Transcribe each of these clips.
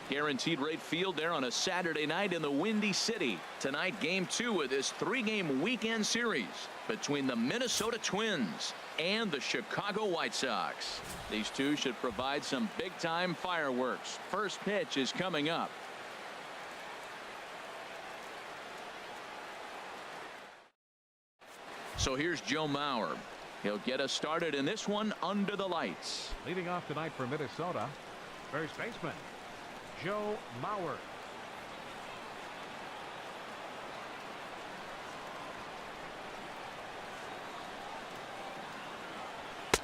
Guaranteed rate field there on a Saturday night in the Windy City. Tonight, Game 2 of this 3-game weekend series between the Minnesota Twins and the Chicago White Sox. These two should provide some big-time fireworks. First pitch is coming up. So here's Joe Mauer. He'll get us started in this one under the lights. Leading off tonight for Minnesota, first baseman Joe Mauer.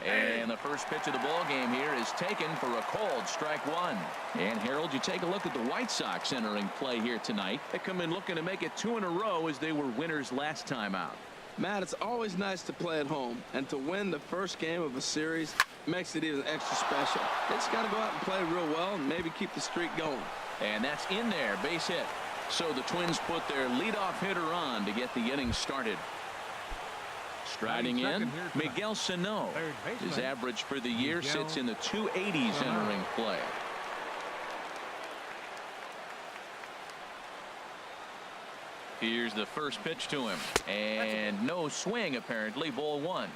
And the first pitch of the ball game here is taken for a called strike one. And Harold, you take a look at the White Sox entering play here tonight. They come in looking to make it 2 in a row as they were winners last time out. Matt, it's always nice to play at home, and to win the first game of a series makes it even extra special. They just got to go out and play real well and maybe keep the streak going. And that's in there, base hit. So the Twins put their leadoff hitter on to get the inning started. Striding in, Miguel Sano. His average for the year sits in the 280s entering play. Here's the first pitch to him, and no swing apparently. Ball one.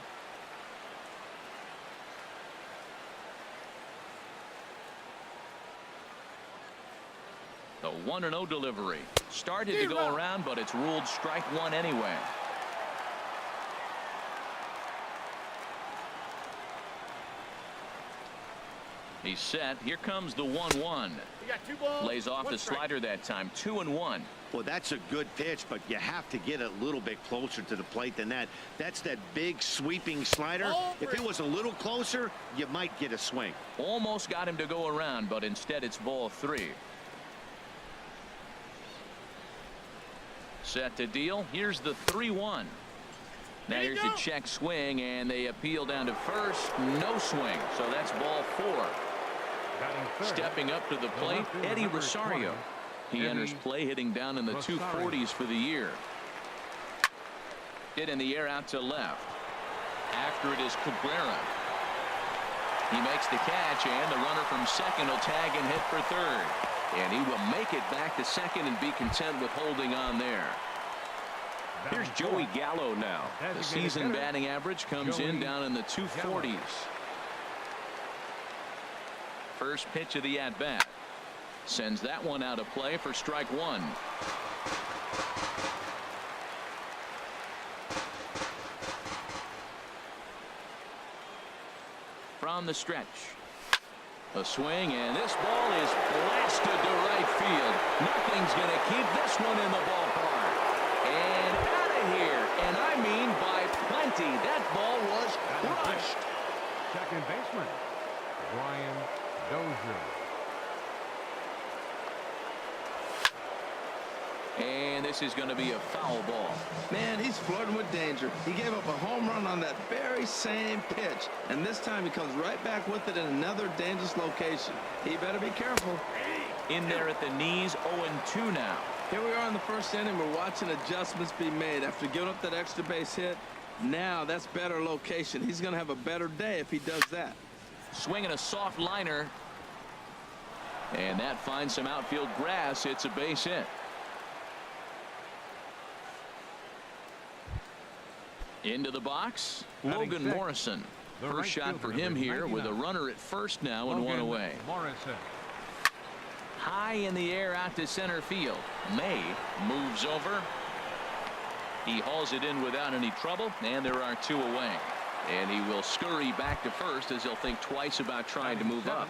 The 1-0 delivery started to go around, but it's ruled strike one anyway. He's set. Here comes the 1-1. Lays off the slider that time. 2-1. Well, that's a good pitch, but you have to get a little bit closer to the plate than that. That's that big sweeping slider. If it was a little closer, you might get a swing. Almost got him to go around, but instead it's ball 3. Set to deal. Here's the 3-1. Now here's a check swing, and they appeal down to first. No swing, so that's ball 4. Stepping up to the plate, Eddie Rosario. He enters play hitting down in the 240s for the year. Hit in the air out to left. After it is Cabrera. He makes the catch, and the runner from second will tag and hit for third. And he will make it back to second and be content with holding on there. Here's Joey Gallo now. The season batting average comes in down in the 240s. First pitch of the at-bat. Sends that one out of play for strike one. From the stretch. A swing, and this ball is blasted to right field. Nothing's going to keep this one in the ballpark. And out of here, and I mean by plenty. That ball was crushed. Second baseman Brian Dozier. And this is going to be a foul ball. Man, he's flirting with danger. He gave up a home run on that very same pitch, and this time he comes right back with it in another dangerous location. He better be careful. In there at the knees, 0-2 now. Here we are in the first inning. We're watching adjustments be made after giving up that extra base hit. Now that's better location. He's going to have a better day if he does that. Swinging a soft liner, and that finds some outfield grass. It's a base hit. Into the box, Logan Morrison. First shot for him here with a runner at first now and one away. Morrison. High in the air out to center field. May moves over. He hauls it in without any trouble, and there are 2 away. And he will scurry back to first as he'll think twice about trying to move up.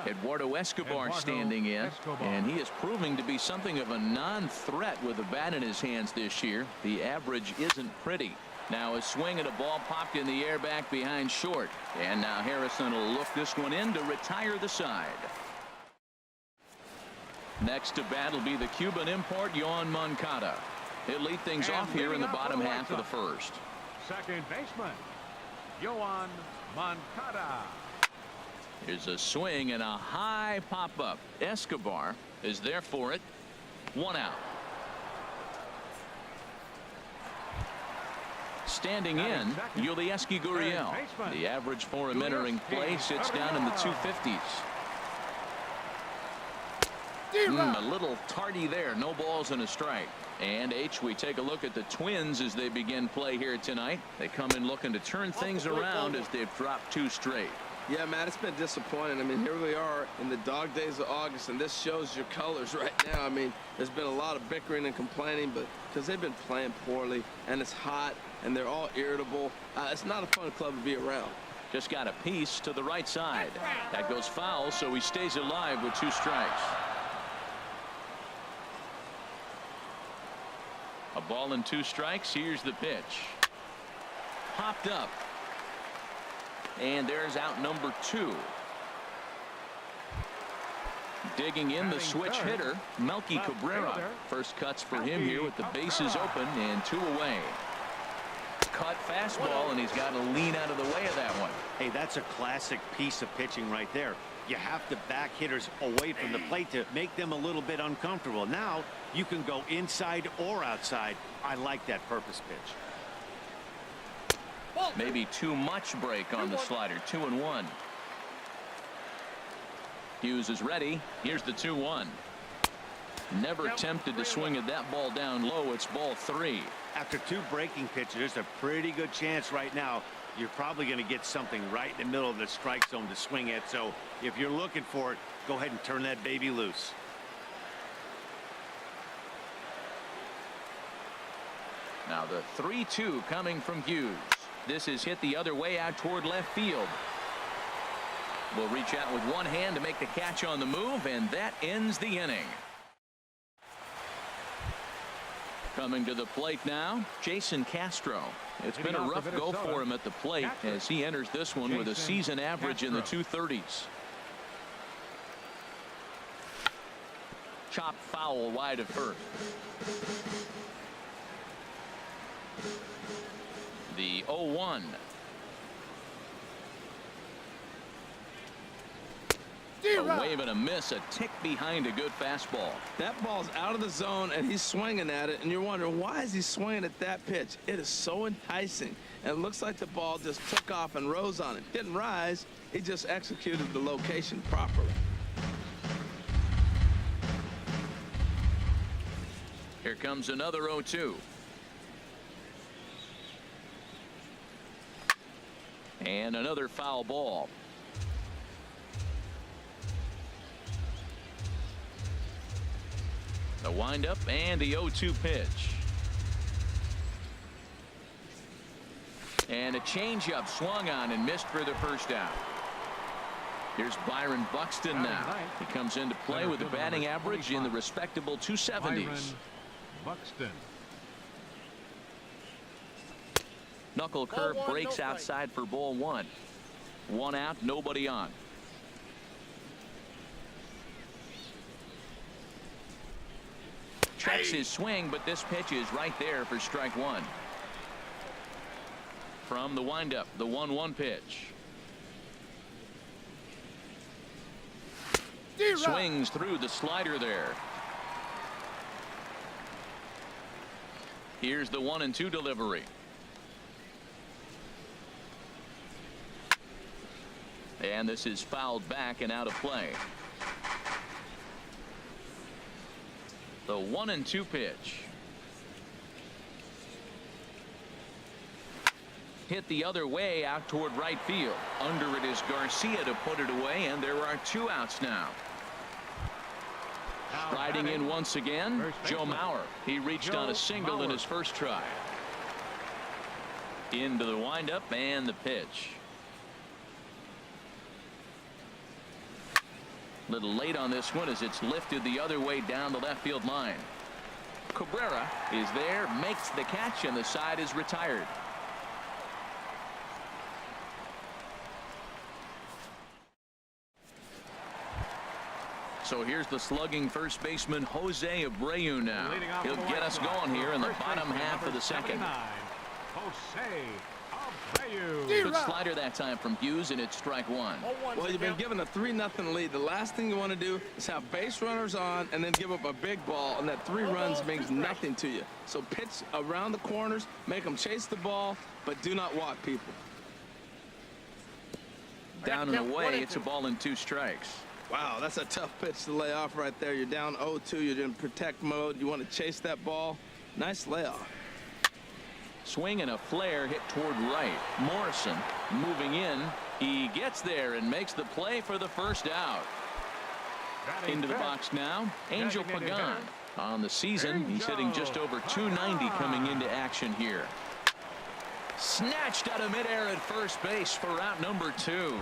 Eduardo Escobar standing in, and he is proving to be something of a non-threat with a bat in his hands this year. The average isn't pretty. Now a swing at a ball popped in the air back behind short, and now Harrison will look this one in to retire the side. Next to bat will be the Cuban import Yoan Moncada. He'll lead things off here in the bottom half of the first. Second baseman Yoan Moncada. Here's a swing and a high pop-up. Escobar is there for it. 1 out. Standing in, Yulieski Gurriel. The average for him entering play sits down in the 250s. A little tardy there. No balls and a strike. And H, we take a look at the Twins as they begin play here tonight. They come in looking to turn things around as they've dropped 2 straight. Yeah, Matt, it's been disappointing. I mean, here we are in the dog days of August, and this shows your colors right now. I mean, there's been a lot of bickering and complaining, but because they've been playing poorly, and it's hot, and they're all irritable. It's not a fun club to be around. Just got a piece to the right side. That goes foul, so he stays alive with 2 strikes. A ball and 2 strikes. Here's the pitch. Popped up. And there's out number 2. Digging in the switch hitter, Melky Cabrera. First cuts for him here with the bases open and 2 away. Cut fastball, and he's got to lean out of the way of that one. Hey, that's a classic piece of pitching right there. You have to back hitters away from the plate to make them a little bit uncomfortable. Now you can go inside or outside. I like that purpose pitch. Maybe too much break on the slider. 2-1. Hughes is ready. Here's the 2-1. Never tempted to swing at that ball down low. It's ball 3. After 2 breaking pitches, there's a pretty good chance right now you're probably going to get something right in the middle of the strike zone to swing at. So if you're looking for it, go ahead and turn that baby loose. Now the 3-2 coming from Hughes. This is hit the other way out toward left field. Will reach out with one hand to make the catch on the move, and that ends the inning. Coming to the plate now, Jason Castro. It's been a rough go for him at the plate as he enters this one with a season average in the 230s. Chopped foul wide of first. The 0-1. A wave and a miss, a tick behind a good fastball. That ball's out of the zone, and he's swinging at it, and you're wondering, why is he swinging at that pitch? It is so enticing, and it looks like the ball just took off and rose on it. Didn't rise, he just executed the location properly. Here comes another 0-2. And another foul ball. The windup and the 0-2 pitch. And a changeup swung on and missed for the first out. Here's Byron Buxton now. He comes into play with a batting average in the respectable 270s. Buxton. Knuckle curve breaks outside for ball 1. 1 out, nobody on. Checks his swing, but this pitch is right there for strike 1. From the windup, the 1-1 pitch. Swings through the slider there. Here's the 1-2 delivery. And this is fouled back and out of play. The 1-2 pitch. Hit the other way out toward right field. Under it is Garcia to put it away, and there are 2 outs now. Striding in once again, Joe Mauer. He reached on a single in his first try. Into the windup and the pitch. Little late on this one as it's lifted the other way down the left field line. Cabrera is there, makes the catch, and the side is retired. So here's the slugging first baseman Jose Abreu now. He'll get us going here in the bottom half of the second. Jose Abreu. Good slider that time from Hughes, and it's strike 1. Well, you've been given a 3-0 lead. The last thing you want to do is have base runners on and then give up a big ball, and that 3 runs means nothing to you. So pitch around the corners, make them chase the ball, but do not walk people. Down and away, it's a ball and 2 strikes. Wow, that's a tough pitch to lay off right there. You're down 0-2. You're in protect mode. You want to chase that ball. Nice layoff. Swing and a flare hit toward right. Morrison moving in. He gets there and makes the play for the first out. Into the box now, Angel Pagan. On the season, he's hitting just over 290 coming into action here. Snatched out of midair at first base for out number 2.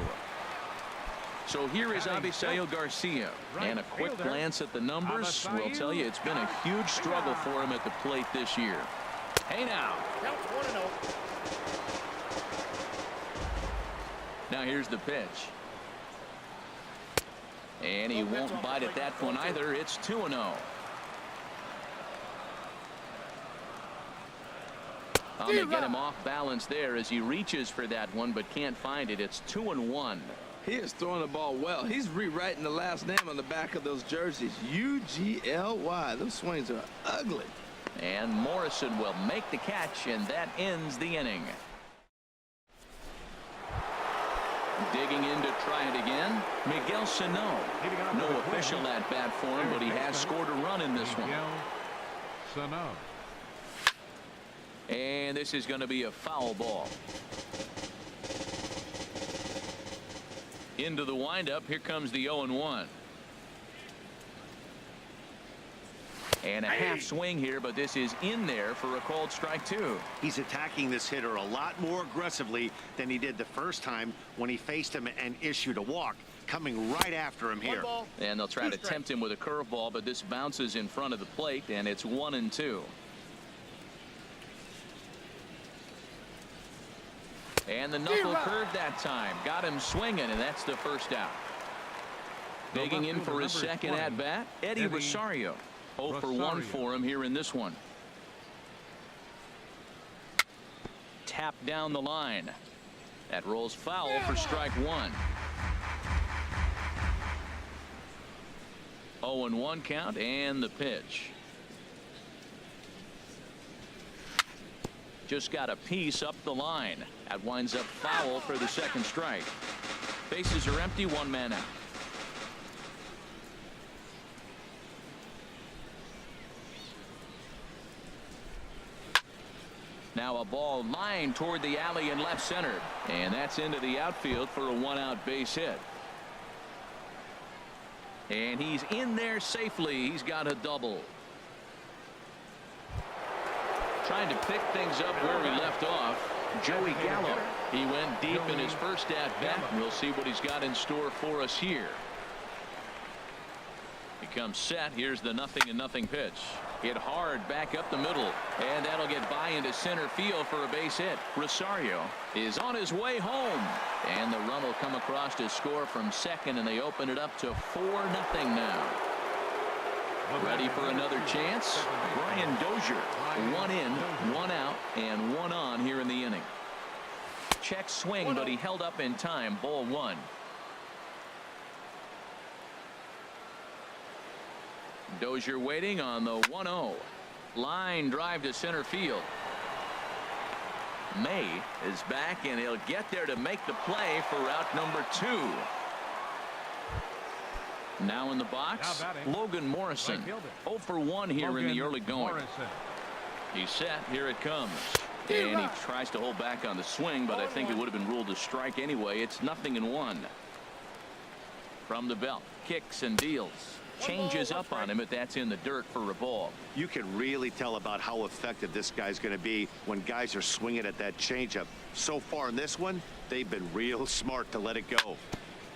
So here is Avisail Garcia, and a quick glance at the numbers will tell you it's been a huge struggle for him at the plate this year. Hey now. Now here's the pitch. And he won't bite at that one either. It's 2-0. They get him off balance there as he reaches for that one but can't find it. It's 2-1. He is throwing the ball well. He's rewriting the last name on the back of those jerseys. UGLY. Those swings are ugly. And Morrison will make the catch, and that ends the inning. Digging in to try it again, Miguel Sano. No official at bat for him, but he has scored a run in this one. Sano. And this is going to be a foul ball. Into the windup. Here comes the 0-1. And a half swing here, but this is in there for a called strike 2. He's attacking this hitter a lot more aggressively than he did the first time when he faced him and issued a walk, coming right after him here. And they'll try to tempt him with a curveball, but this bounces in front of the plate, and it's 1-2. And the knuckle curve that time got him swinging, and that's the first out. Digging in for his second at bat, Eddie Rosario. 0 for 1 for him here in this one. Tap down the line. That rolls foul for strike 1. 0-1 count, and the pitch. Just got a piece up the line. That winds up foul for the second strike. Bases are empty, 1 man out. Now a ball lined toward the alley in left center, and that's into the outfield for a 1-out base hit. And he's in there safely. He's got a double. Trying to pick things up where he left off, Joey Gallo. He went deep in his first at bat. We'll see what he's got in store for us here. He comes set. Here's the 0-0 pitch. Hit hard back up the middle, and that'll get by into center field for a base hit. Rosario is on his way home, and the run will come across to score from second, and they open it up to 4-0 now. Ready for another chance? Brian Dozier. 1 in, 1 out, and 1 on here in the inning. Check swing, but he held up in time. Ball 1. Dozier waiting on the 1-0. Line drive to center field. May is back, and he'll get there to make the play for out number 2. Now in the box, Logan Morrison. 0 for 1 here in the early going. He's set. Here it comes. And he tries to hold back on the swing, but I think it would have been ruled a strike anyway. It's 0-1. From the belt, kicks and deals. Changes up on him, but that's in the dirt for a ball. You can really tell about how effective this guy's going to be when guys are swinging at that changeup. So far in this one, they've been real smart to let it go.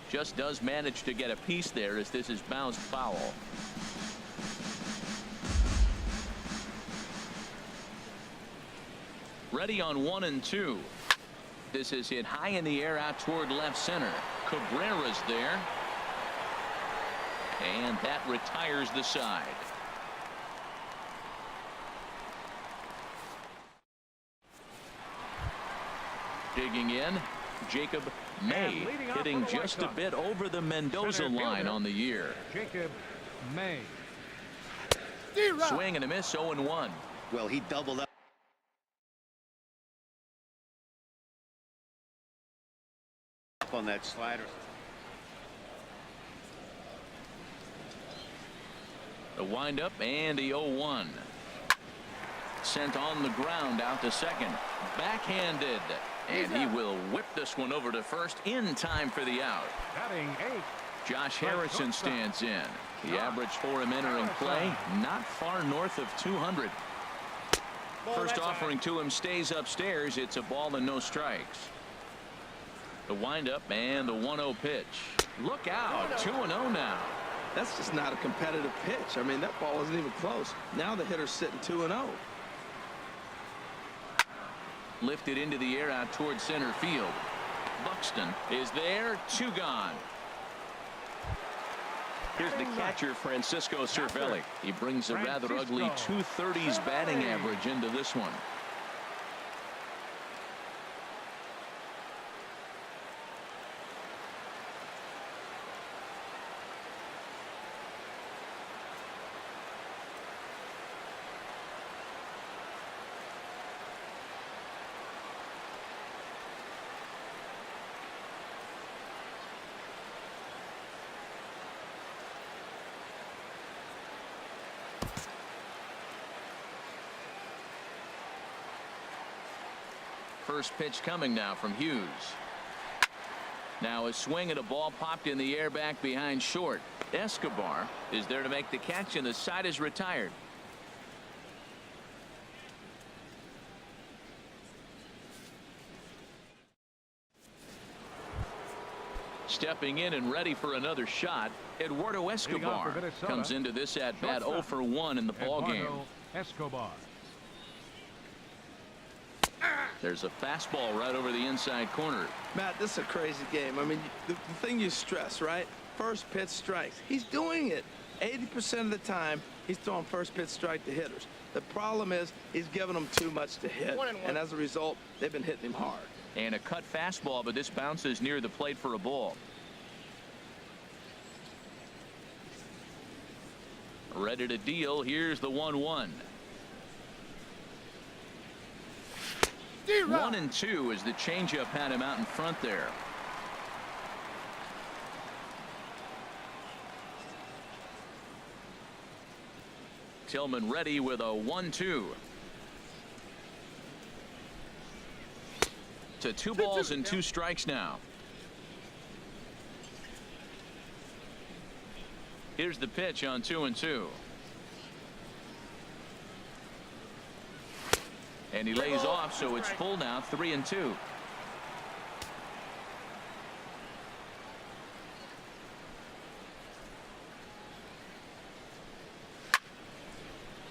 Just does manage to get a piece there as this is bounced foul. Ready on 1 and 2. This is hit high in the air out toward left center. Cabrera's there. And that retires the side. Digging in, Jacob May hitting just a bit over the Mendoza line on the year. Jacob May. Swing and a miss, 0-1. Well, he doubled up on that slider. The windup and the 0-1. Sent on the ground out to second. Backhanded. And he will whip this one over to first in time for the out. Batting 8. Josh Harrison stands in. The average for him entering play, not far north of 200. First offering to him stays upstairs. It's a ball and no strikes. The windup and the 1-0 pitch. Look out. 2-0 now. That's just not a competitive pitch. I mean, that ball isn't even close. Now the hitter's sitting 2-0. Lifted into the air out towards center field. Buxton is there. 2 gone. Here's the catcher, Francisco Cervelli. He brings a rather ugly 230s batting average into this one. First pitch coming now from Hughes. Now a swing and a ball popped in the air back behind short. Escobar is there to make the catch, and the side is retired. Stepping in and ready for another shot, Eduardo Escobar comes into this at bat 0 for 1 in the ball game. Escobar. There's a fastball right over the inside corner. Matt, this is a crazy game. I mean, the thing you stress, right? First pitch strikes. He's doing it. 80% of the time, he's throwing first pitch strike to hitters. The problem is he's giving them too much to hit. And as a result, they've been hitting him hard. And a cut fastball, but this bounces near the plate for a ball. Ready to deal. Here's the 1-1. 1-2 as the changeup had him out in front there. Tillman ready with a 1-2. To 2 balls and 2 strikes now. Here's the pitch on 2-2. And he lays off, so it's full now, 3-2.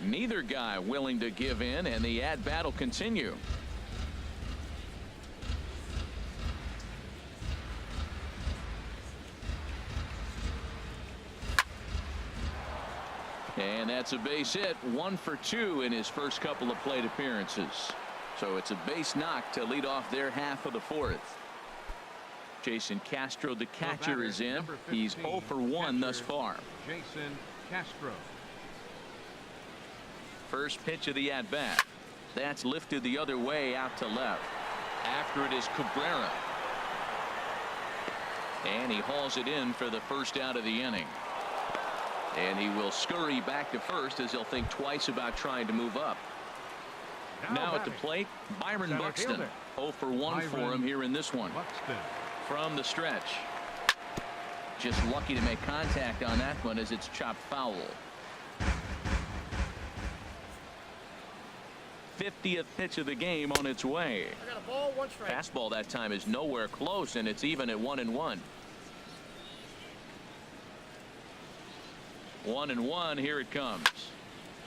Neither guy willing to give in, and the at-bat will continue. And that's a base hit. 1 for 2 in his first couple of plate appearances. So it's a base knock to lead off their half of the 4th. Jason Castro, the catcher, is in. He's 0 for 1 thus far. Jason Castro. First pitch of the at-bat. That's lifted the other way out to left. After it is Cabrera. And he hauls it in for the first out of the inning. And he will scurry back to first as he'll think twice about trying to move up. Now at the plate, Byron Buxton. 0 for 1 for him here in this one. From the stretch. Just lucky to make contact on that one as it's chopped foul. 50th pitch of the game on its way. I got a ball, 1 strike. Fastball that time is nowhere close, and it's even at 1-1. 1-1. Here it comes.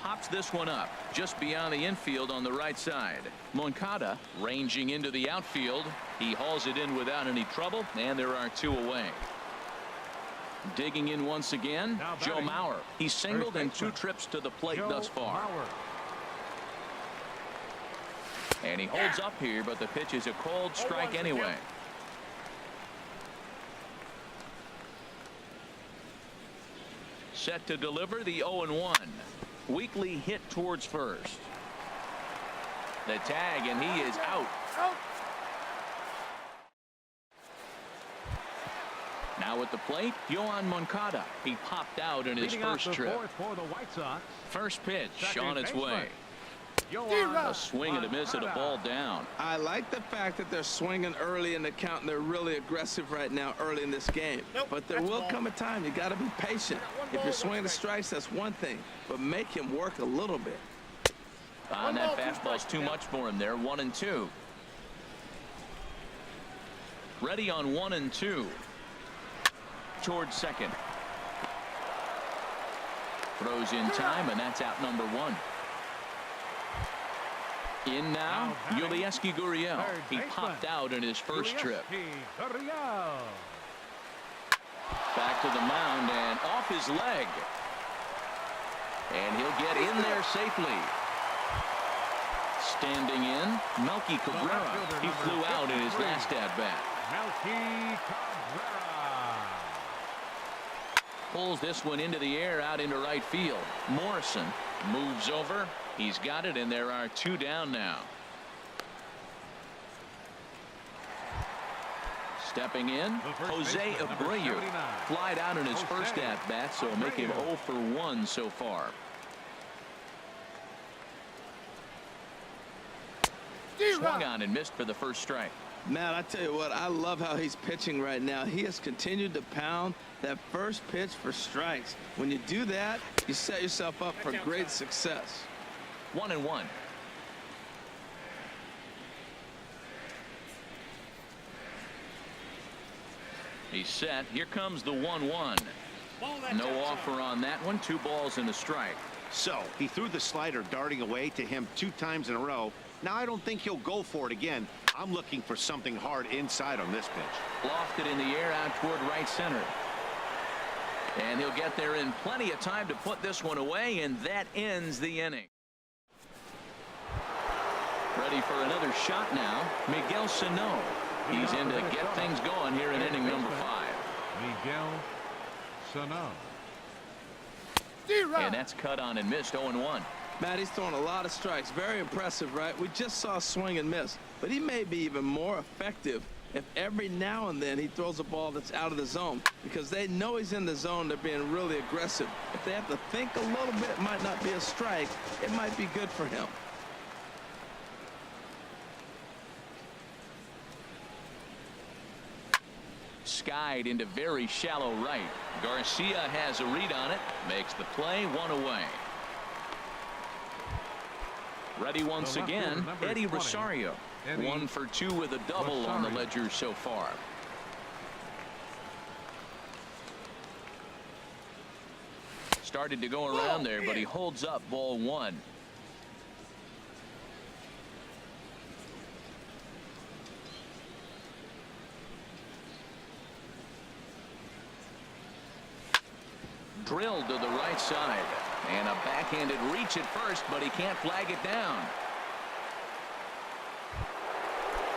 Pops this one up just beyond the infield on the right side. Moncada ranging into the outfield. He hauls it in without any trouble, and there are 2 away. Digging in once again, Joe Mauer. He's singled in 2 trips to the plate thus far. And he holds up here, but the pitch is a cold strike anyway. Set to deliver the 0-1. Weakly hit towards first. The tag, and he is out. Now at the plate, Yohan Moncada. He popped out in his Leading off first the trip. fourth for the White Sox. First pitch Second on its baseman, way. Yohan A swing and a miss and a Moncada. ball down. I like the fact that they're swinging early in the count, and they're really aggressive right now early in this game. But there will come a time you got to be patient. If you're swinging the strikes, that's one thing, but make him work a little bit. And that fastball's too much for him there. 1-2. Ready on 1-2. Towards second. Throws in time, and that's out number 1. In now, Yulieski Gurriel. He popped out in his first trip. Gurriel. Back to the mound and off his leg. And he'll get in there safely. Standing in, Melky Cabrera. He flew out in his last at-bat. Melky Cabrera. Pulls this one into the air out into right field. Morrison moves over. He's got it, and there are 2 down now. Stepping in, Jose Abreu. Flied out in his first at-bat, so make him 0 for 1 so far. Swung on and missed for the first strike. Matt, I tell you what, I love how he's pitching right now. He has continued to pound that first pitch for strikes. When you do that, you set yourself up for great success. 1-1. He's set. Here comes the 1-1. No offer on that one. 2 balls and a strike. So he threw the slider darting away to him 2 times in a row. Now I don't think he'll go for it again. I'm looking for something hard inside on this pitch. Lofted in the air out toward right center. And he'll get there in plenty of time to put this one away, and that ends the inning. Ready for another shot now, Miguel Sano. He's in to get things going here in inning number 5. Miguel Sano. And that's cut on and missed. 0-1. Matt, he's throwing a lot of strikes. Very impressive, right? We just saw a swing and miss, but he may be even more effective if every now and then he throws a ball that's out of the zone, because they know he's in the zone. They're being really aggressive. If they have to think a little bit, it might not be a strike. It might be good for him. Skied into very shallow right. Garcia has a read on it. Makes the play. 1 away. Ready once again, Eddie Rosario. 1 for 2 with a double on the ledger so far. Started to go around there, but he holds up. Ball 1. Drilled to the right side. And a backhanded reach at first, but he can't flag it down.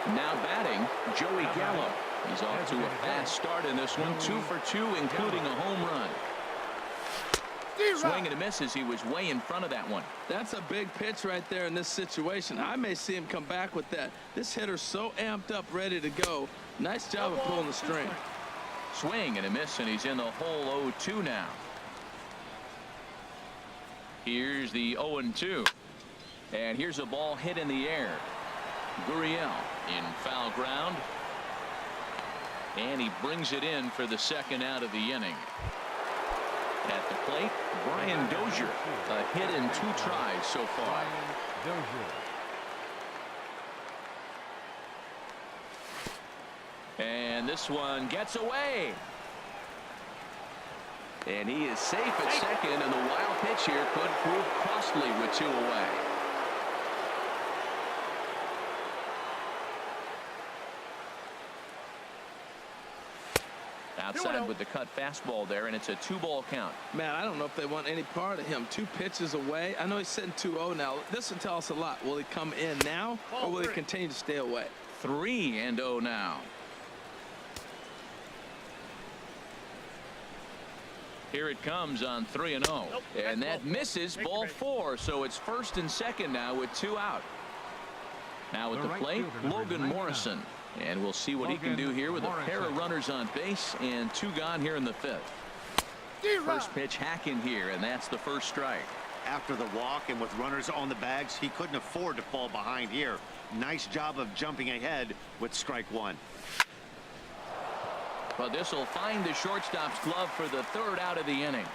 Now batting, Joey Gallo. He's off to a fast start in this one. 2 for 2, including a home run. Swing and a miss as he was way in front of that one. That's a big pitch right there in this situation. I may see him come back with that. This hitter's so amped up, ready to go. Nice job of pulling the string. Swing and a miss, and he's in the hole. 0-2 now. Here's the 0-2. And here's a ball hit in the air. Gurriel in foul ground. And he brings it in for the second out of the inning. At the plate, Brian Dozier. A hit in 2 tries so far. And this one gets away. And he is safe at second, and the wild pitch here could prove costly with 2 away. Outside with the cut fastball there, and it's a 2-ball count. Man, I don't know if they want any part of him. 2 pitches away. I know he's sitting 2-0 now. This will tell us a lot. Will he come in now, or will he continue to stay away? 3-0 now. Here it comes on 3-0. And that misses. Ball 4. So it's first and second now with 2 out. Now at the plate, Logan Morrison. And we'll see what he can do here with a pair of runners on base and 2 gone here in the 5th. First pitch hacking here, and that's the first strike. After the walk and with runners on the bags, he couldn't afford to fall behind here. Nice job of jumping ahead with strike 1. But this will find the shortstop's glove for the 3rd out of the inning.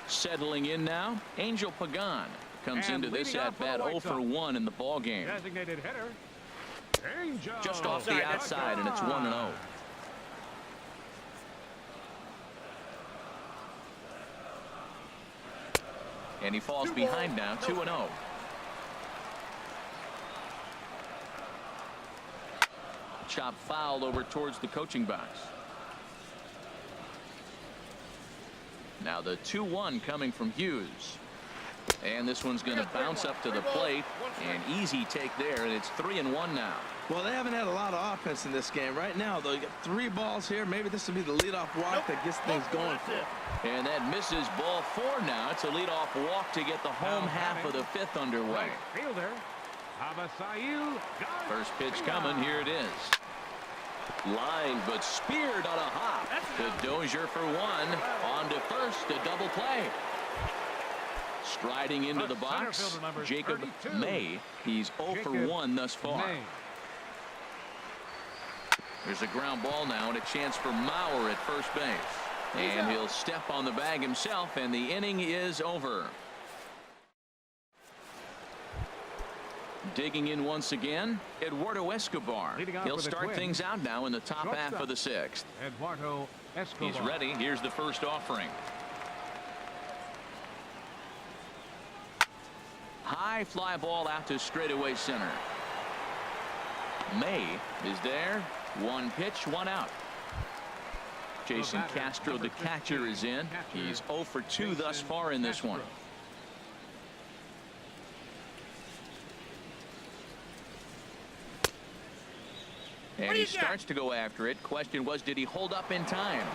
Settling in now, Angel Pagan comes into this at bat 0 for 1 in the ball game. Designated hitter, Angel. Just off the outside, and it's 1-0. And he falls behind now, 2-0. Chop foul over towards the coaching box. Now the 2-1 coming from Hughes. And this one's going to bounce up to the plate. An easy take there, and it's 3-1 now. Well, they haven't had a lot of offense in this game. Right now, though, you got 3 balls here. Maybe this will be the leadoff walk that gets things going for him. And that misses ball 4 now. It's a leadoff walk to get the home half of the 5th underway. Fielder, Abasayu. First pitch coming. Here it is. Line, but speared on a hop to Dozier for 1. On to first, a double play. Striding into the box, Jacob May. He's 0 for 1 thus far. There's a ground ball now and a chance for Mauer at first base. And he'll step on the bag himself, and the inning is over. Digging in once again, Eduardo Escobar. He'll start things out now in the top half of the 6th. Eduardo Escobar. He's ready. Here's the first offering. High fly ball out to straightaway center. May is there. 1 pitch, 1 out. Jason Castro, the catcher, is in. He's 0 for 2 thus far in this one. And he starts to go after it. Question was, did he hold up in time?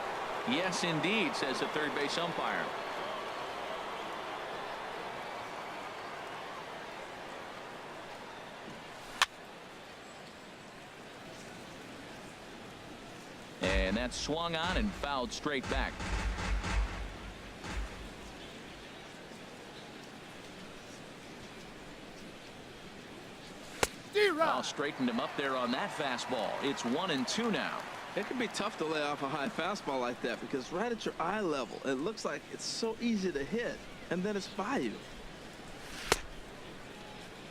Yes, indeed, says the third base umpire. And that's swung on and fouled straight back. Well, straightened him up there on that fastball. It's 1-2 now. It can be tough to lay off a high fastball like that because right at your eye level, it looks like it's so easy to hit, and then it's by you.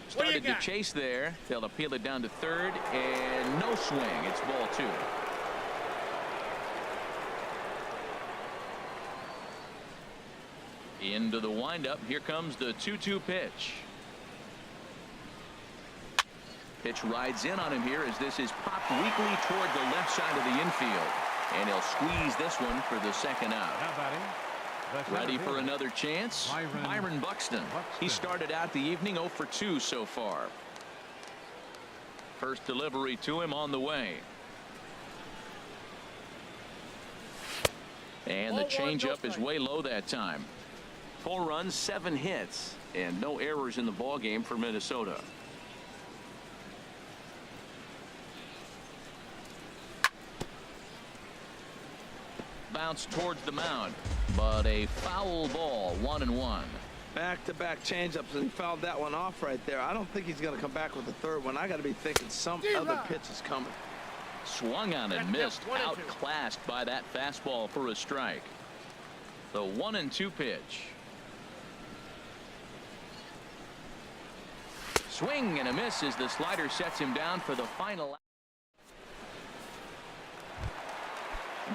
Started to chase there. They'll appeal it down to third, and no swing. It's ball 2. Into the windup. Here comes the 2-2 pitch. Pitch rides in on him here as this is popped weakly toward the left side of the infield. And he'll squeeze this one for the 2nd out. Ready for another chance? Byron Buxton. He started out the evening 0 for 2 so far. First delivery to him on the way. And the changeup is way low that time. 4 runs, 7 hits, and no errors in the ball game for Minnesota. Bounce towards the mound, but a foul ball. 1-1. Back-to-back changeups, and he fouled that one off right there. I don't think he's going to come back with the 3rd one. I got to be thinking some other pitch is coming. Swung on and missed, outclassed by that fastball for a strike. The 1-2 pitch. Swing and a miss as the slider sets him down for the final.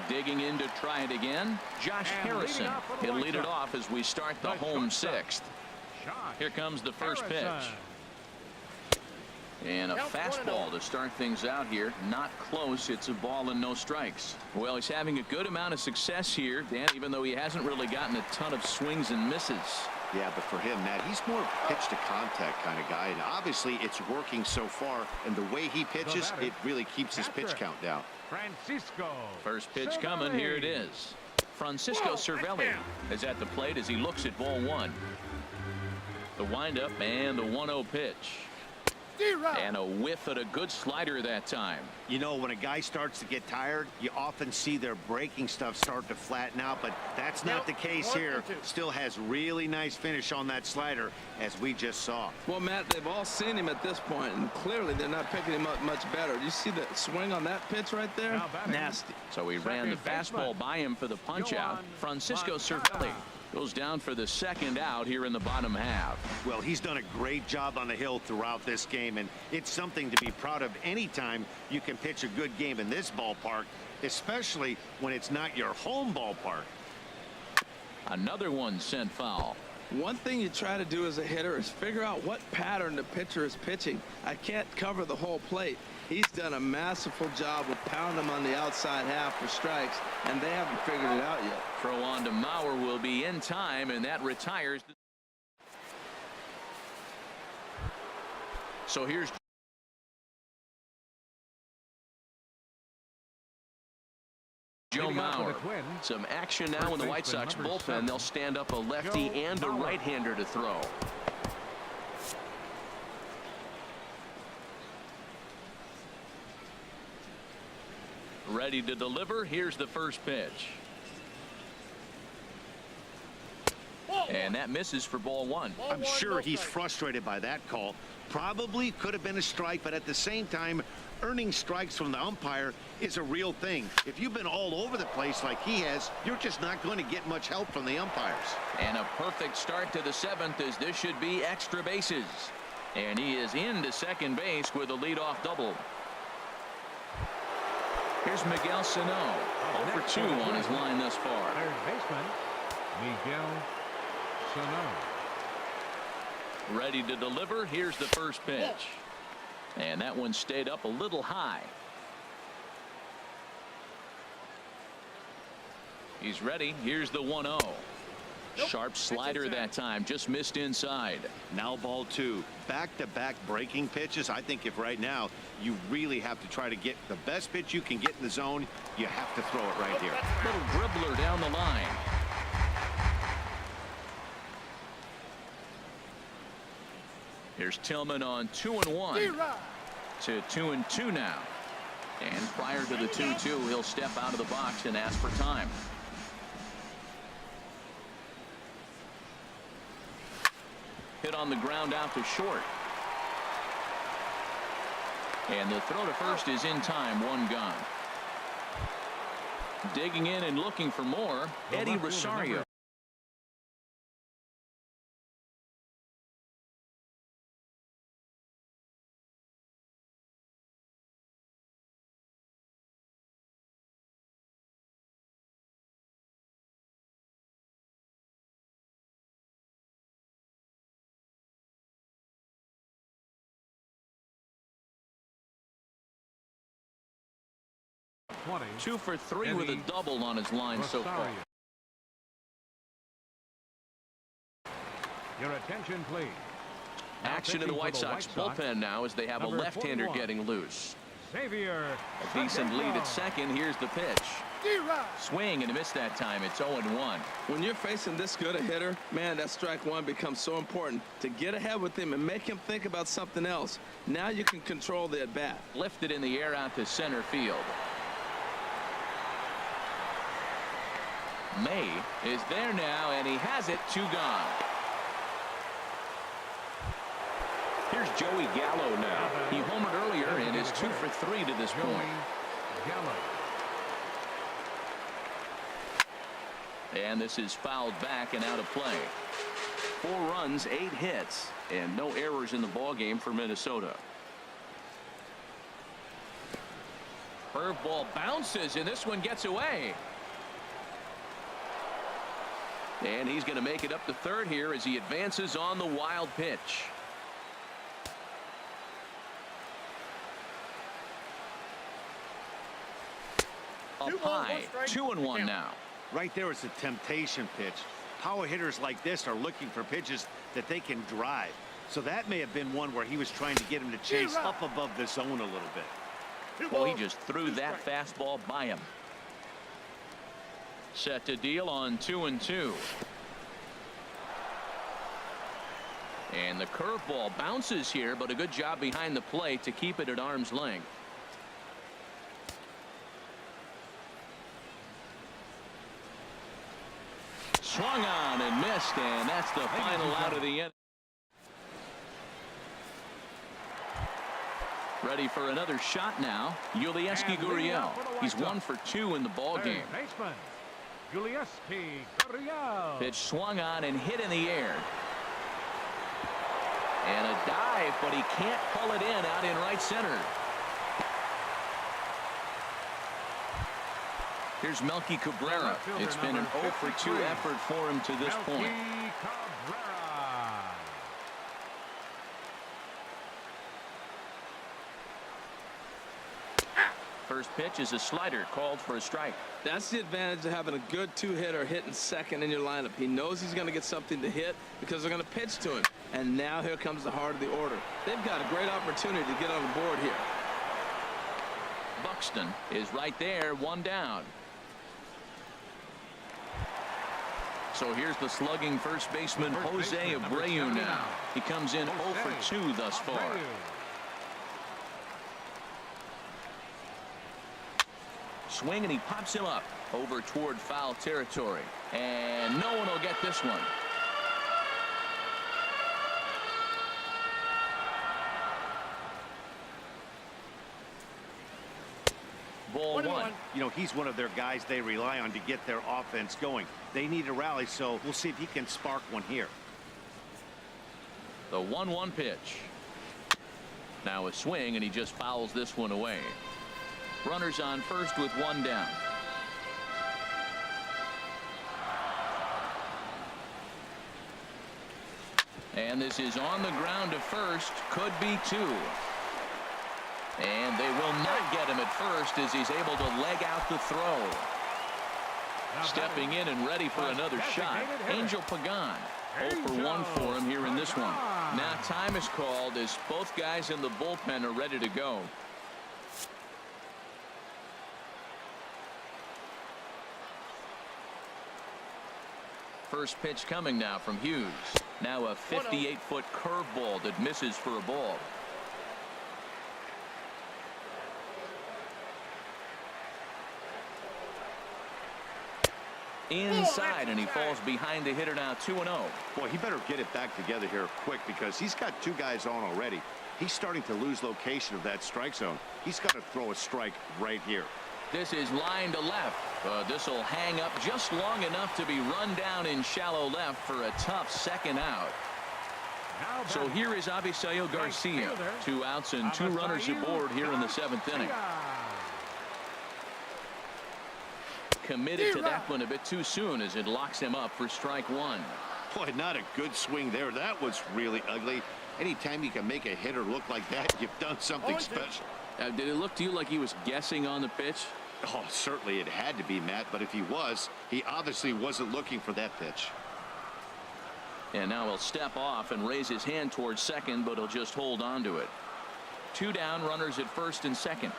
Digging in to try it again, Josh Harrison. He'll lead it off as we start the home 6th. Here comes the first pitch. And a fastball to start things out here. Not close. It's a ball and no strikes. Well, he's having a good amount of success here, Dan, even though he hasn't really gotten a ton of swings and misses. Yeah, but for him, Matt, he's more pitch to contact kind of guy, and obviously it's working so far, and the way he pitches, it really keeps his pitch count down. Francisco. First pitch coming. Here it is. Francisco Cervelli is at the plate as he looks at ball 1. The windup and the 1-0 pitch. And a whiff at a good slider that time. You know, when a guy starts to get tired, you often see their breaking stuff start to flatten out, but that's not the case here. Still has really nice finish on that slider, as we just saw. Well, Matt, they've all seen him at this point, and clearly they're not picking him up much better. Do you see the swing on that pitch right there? Nasty. So he ran the fastball by him for the punch out. Francisco Cervelli goes down for the second out here in the bottom half. Well, he's done a great job on the hill throughout this game, and it's something to be proud of anytime you can pitch a good game in this ballpark, especially when it's not your home ballpark. Another one sent foul. One thing you try to do as a hitter is figure out what pattern the pitcher is pitching. I can't cover the whole plate. He's done a masterful job of pounding them on the outside half for strikes, and they haven't figured it out yet. Throw on to Mauer will be in time, and that retires. So here's Joe Mauer. Some action now in the White Sox bullpen. They'll stand up a lefty and a right-hander to throw. Ready to deliver. Here's the first pitch. And that misses for ball one. I'm sure he's frustrated by that call. Probably could have been a strike, but at the same time, earning strikes from the umpire is a real thing. If you've been all over the place like he has, you're just not going to get much help from the umpires. And a perfect start to the seventh, as this should be extra bases. And he is into second base with a leadoff double. Here's Miguel Sano, 0 for 2 on his line thus far. Third baseman, Miguel Sano. Ready to deliver. Here's the first pitch. And that one stayed up a little high. He's ready. Here's the 1-0. Sharp slider that time, just missed inside. Now ball two. Back-to-back breaking pitches. I think if right now you really have to try to get the best pitch you can get in the zone, you have to throw it right here. Little dribbler down the line. Here's Tillman on 2-1 to 2-2 now. And prior to the 2-2, he'll step out of the box and ask for time. Hit on the ground out to short. And the throw to first is in time, one gone. Digging in and looking for more, Eddie Rosario. Twenty. 2 for 3 with a double on his line so far. Your attention, please. Action in the White Sox bullpen now as they have a left-hander getting loose. Xavier. A decent lead at second. Here's the pitch. Swing and a miss that time. It's 0-1. When you're facing this good a hitter, man, that strike one becomes so important to get ahead with him and make him think about something else. Now you can control the at-bat. Lifted in the air out to center field. May is there now, and he has it. 2 gone. Here's Joey Gallo now. He homered earlier and is 2 for 3 to this point. And this is fouled back and out of play. 4 runs, 8 hits, and no errors in the ballgame for Minnesota. Curveball bounces, and this one gets away. And he's going to make it up to third here as he advances on the wild pitch. Up high, 2-1 now. Right there is a temptation pitch. Power hitters like this are looking for pitches that they can drive. So that may have been one where he was trying to get him to chase up above the zone a little bit. Well, he just threw that fastball by him. Set to deal on 2-2. And the curveball bounces here, but a good job behind the plate to keep it at arm's length. Swung on and missed, and that's the final out of the inning. Ready for another shot now. Yulieski Gurriel. He's 1 for 2 in the ball game. Baseman, Yulieski Gurriel. Pitch swung on and hit in the air. And a dive, but he can't pull it in out in right center. Here's Melky Cabrera. It's been an 0 for 2 effort for him to this point. Cabrera. First pitch is a slider called for a strike. That's the advantage of having a good two-hitter hitting second in your lineup. He knows he's going to get something to hit because they're going to pitch to him. And now here comes the heart of the order. They've got a great opportunity to get on the board here. Buxton is right there, 1 down. So here's the slugging first baseman Jose Abreu now. He comes in 0 for 2 thus far. Swing and he pops him up over toward foul territory. And no one will get this one. Ball 1. You know, he's one of their guys they rely on to get their offense going. They need a rally, so we'll see if he can spark one here. The 1-1 pitch. Now a swing, and he just fouls this one away. Runners on first with 1 down. And this is on the ground to first. Could be 2. And they will not get him at first as he's able to leg out the throw. Stepping in and ready for another shot, Angel Pagan. 0 for 1 for him here in this one. Now time is called as both guys in the bullpen are ready to go. First pitch coming now from Hughes. Now a 58-foot curveball that misses for a ball. Inside, and he falls behind the hitter now 2-0. Boy, he better get it back together here quick because he's got 2 guys on already. He's starting to lose location of that strike zone. He's got to throw a strike right here. This is line to left. This will hang up just long enough to be run down in shallow left for a tough second out. So here is Avisail Garcia. 2 outs and 2 runners aboard here in the 7th inning. Committed to that one a bit too soon as it locks him up for strike 1. Boy, not a good swing there. That was really ugly. Anytime you can make a hitter look like that, you've done something special. Did it look to you like he was guessing on the pitch? Oh, certainly it had to be, Matt, but if he was, he obviously wasn't looking for that pitch. And now he'll step off and raise his hand towards second, but he'll just hold on to it. 2 down, runners at first and second.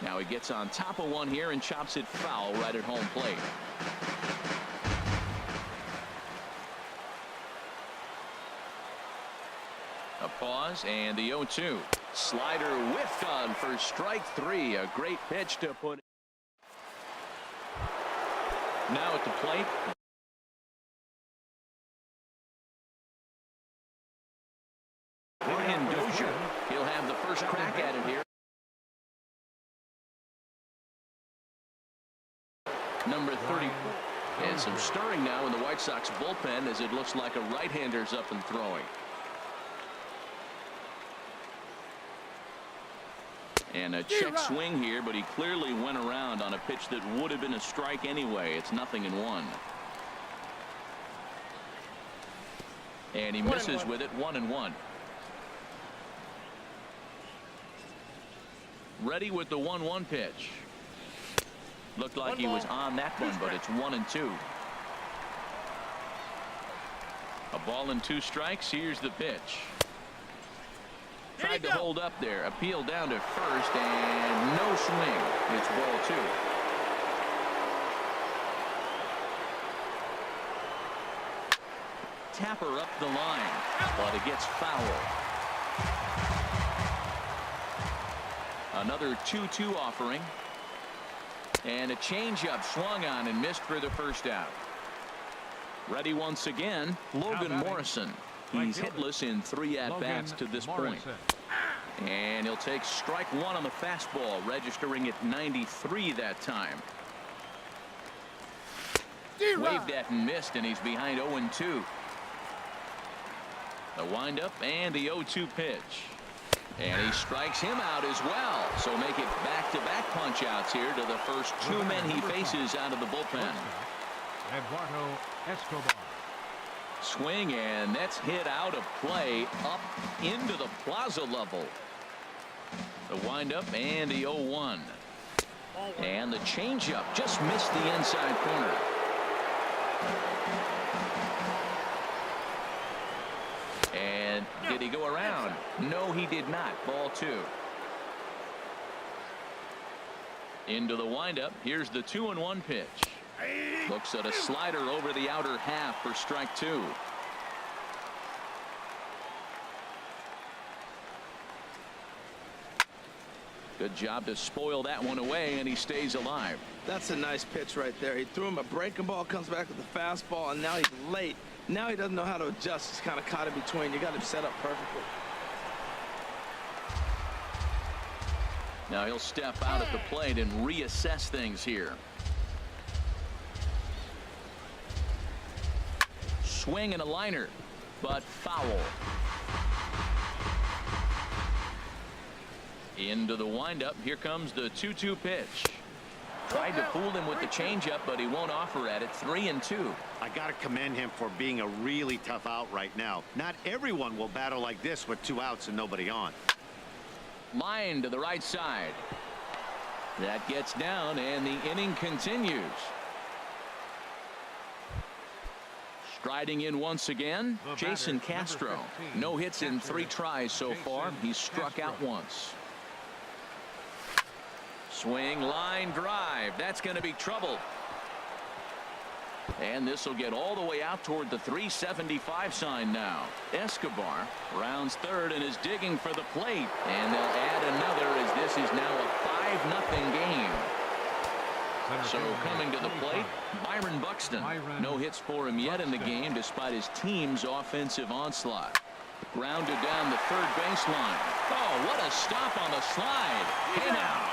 Now he gets on top of one here and chops it foul right at home plate. A pause and the 0-2. Slider whiffed on for strike 3. A great pitch to put. Now at the plate. Brian Dozier. He'll have the first crack at it here. Number 34. And some stirring now in the White Sox bullpen as it looks like a right-hander's up and throwing. And a check swing here, but he clearly went around on a pitch that would have been a strike anyway. It's 0-1. And he misses with it, 1-1. Ready with the 1-1 pitch. Looked like he was on that one, but it's 1-2. A ball and 2 strikes. Here's the pitch. Tried to hold up there. Appeal down to first, and no swing. It's ball 2. tapper up the line, but it gets fouled. Another 2-2 offering. And a changeup swung on and missed for the first out. Ready once again, Logan Morrison. He's hitless in 3 at-bats to this point. And he'll take strike 1 on the fastball, registering at 93 that time. Waved at and missed, and he's behind 0-2. The windup and the 0-2 pitch. And he strikes him out as well. So make it back-to-back punch-outs here to the first 2 men he faces out of the bullpen. Eduardo Escobar. Swing, and that's hit out of play up into the plaza level. The windup and the 0-1. And the changeup just missed the inside corner. And did he go around? No, he did not. Ball 2. Into the windup. Here's the 2-1 pitch. Looks at a slider over the outer half for strike 2. Good job to spoil that one away, and he stays alive. That's a nice pitch right there. He threw him a breaking ball, comes back with the fastball, and now he's late. Now he doesn't know how to adjust. He's kind of caught in between. You got him set up perfectly. Now he'll step out at the plate and reassess things here. Swing and a liner, but foul. Into the windup. Here comes the 2-2 pitch. Tried to fool him with the changeup, but he won't offer at it. 3-2. I got to commend him for being a really tough out right now. Not everyone will battle like this with 2 outs and nobody on. Line to the right side. That gets down, and the inning continues. Striding in once again, Jason Castro. No hits in 3 tries so far. He's struck out once. Swing, line, drive. That's going to be trouble. And this will get all the way out toward the 375 sign now. Escobar rounds third and is digging for the plate. And they'll add another as this is now a 5-0 game. So coming to the plate, Byron Buxton. No hits for him yet in the game despite his team's offensive onslaught. Grounded down the third baseline. Oh, what a stop on the slide. Hey now.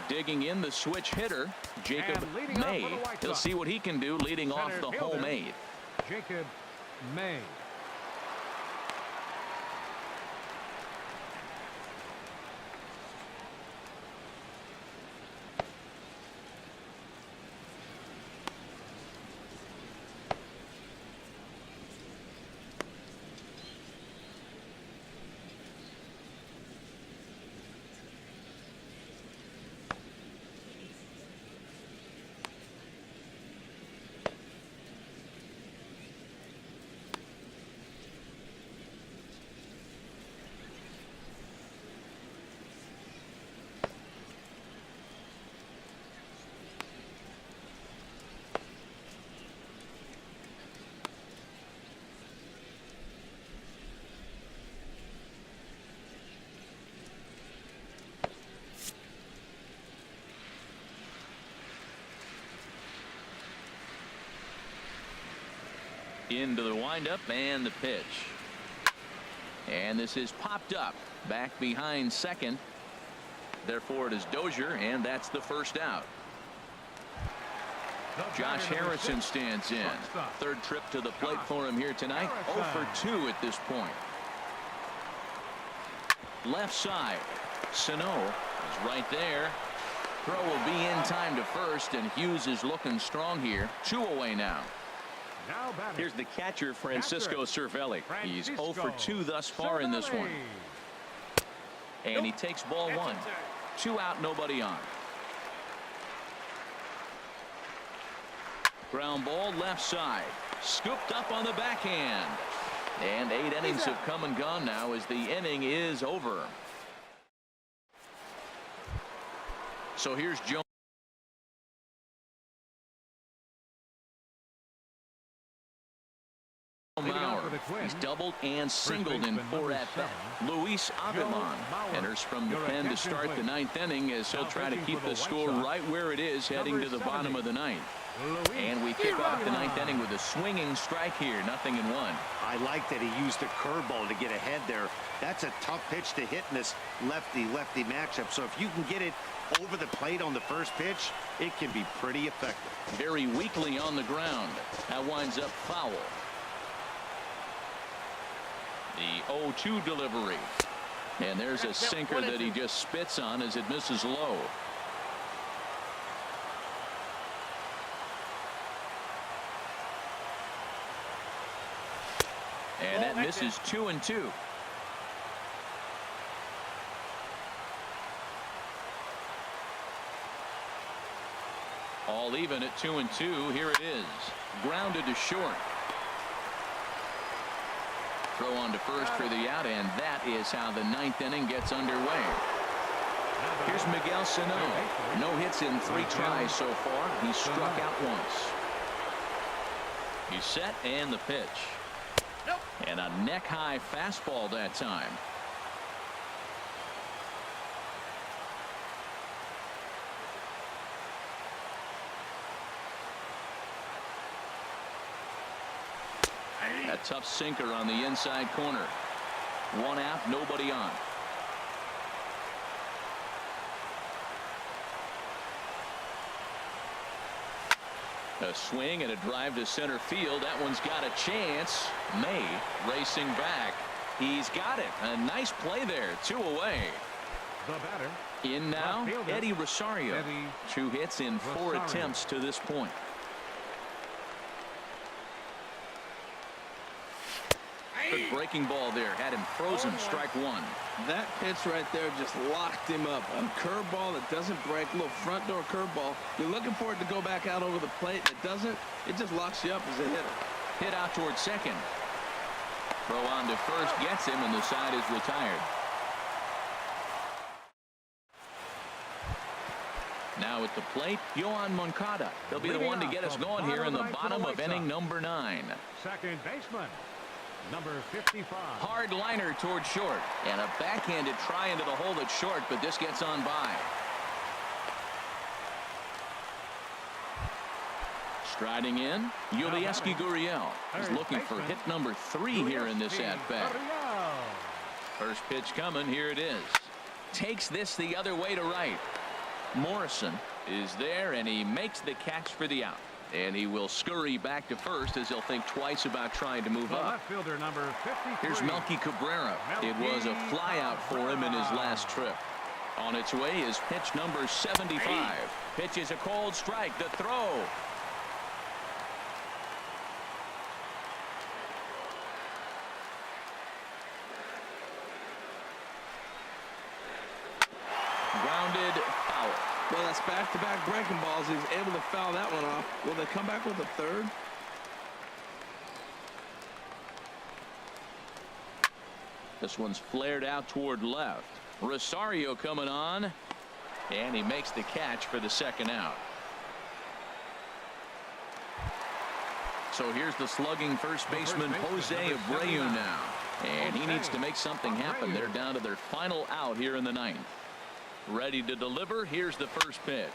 Digging in the switch hitter, Jacob May. He'll see what he can do leading off the home 8th. Jacob May. Into the windup and the pitch. And this is popped up back behind second. Therefore it is Dozier, and that's the first out. Josh Harrison stands in. Third trip to the plate for him here tonight. 0 for 2 at this point. Left side. Sano is right there. Throw will be in time to first, and Hughes is looking strong here. 2 away now. Here's the catcher, Francisco Cervelli. He's 0 for 2 thus far in this one. And he takes ball 1. 2 out, nobody on. Ground ball left side. Scooped up on the backhand. And 8 innings have come and gone now as the inning is over. So here's Jones. He's doubled and singled in 4 at-bats. Luis Avilan enters from the pen to start the 9th inning as he'll try to keep the score right where it is heading to the bottom of the 9th. And we kick off the 9th inning with a swinging strike here, 0-1. I like that he used the curveball to get ahead there. That's a tough pitch to hit in this lefty-lefty matchup. So if you can get it over the plate on the first pitch, it can be pretty effective. Very weakly on the ground. That winds up foul. The 0-2 delivery. And there's a sinker that he just spits on as it misses low. And that misses 2-2. All even at 2-2. Here it is. Grounded to short. Throw on to first for the out, and that is how the 9th inning gets underway. Here's Miguel Sano. No hits in 3 tries so far. He struck out once. He's set, and the pitch. And a neck-high fastball that time. A tough sinker on the inside corner. 1 out, nobody on. A swing and a drive to center field. That one's got a chance. May racing back. He's got it. A nice play there. 2 away. The batter. In now, Eddie Rosario. 2 hits in 4 attempts to this point. Good breaking ball there. Had him frozen. Strike 1. That pitch right there just locked him up. A curveball that doesn't break. A little front door curveball. You're looking for it to go back out over the plate. And it doesn't. It just locks you up as a hitter. Hit out towards second. Throw on to first. Gets him, and the side is retired. Now at the plate, Yohan Moncada. He'll be the one to get us going here in the bottom of inning number 9. Second baseman, number 55. Hard liner towards short. And a backhanded try into the hole at short, but this gets on by. Striding in, Yulieski Gurriel. He's looking for hit number 3 here in this at-bat. First pitch coming. Here it is. Takes this the other way to right. Morrison is there, and he makes the catch for the out. And he will scurry back to first as he'll think twice about trying to move up. Left fielder number 53. Here's Melky Cabrera. It was a flyout for him in his last trip. On its way is pitch number 75. Pitch is a cold strike. The throw. Grounded, foul. Well, that's back-to-back breaking balls. He was able to foul that one off. Will they come back with a third? This one's flared out toward left. Rosario coming on, and he makes the catch for the second out. So here's the slugging first baseman Jose Abreu now, and he needs to make something happen. They're down to their final out here in the 9th. Ready to deliver. Here's the first pitch.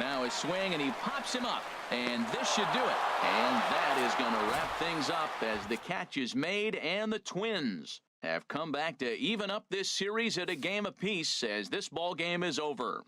Now a swing, and he pops him up, and this should do it. And that is going to wrap things up as the catch is made, and the Twins have come back to even up this series at a game apiece as this ball game is over.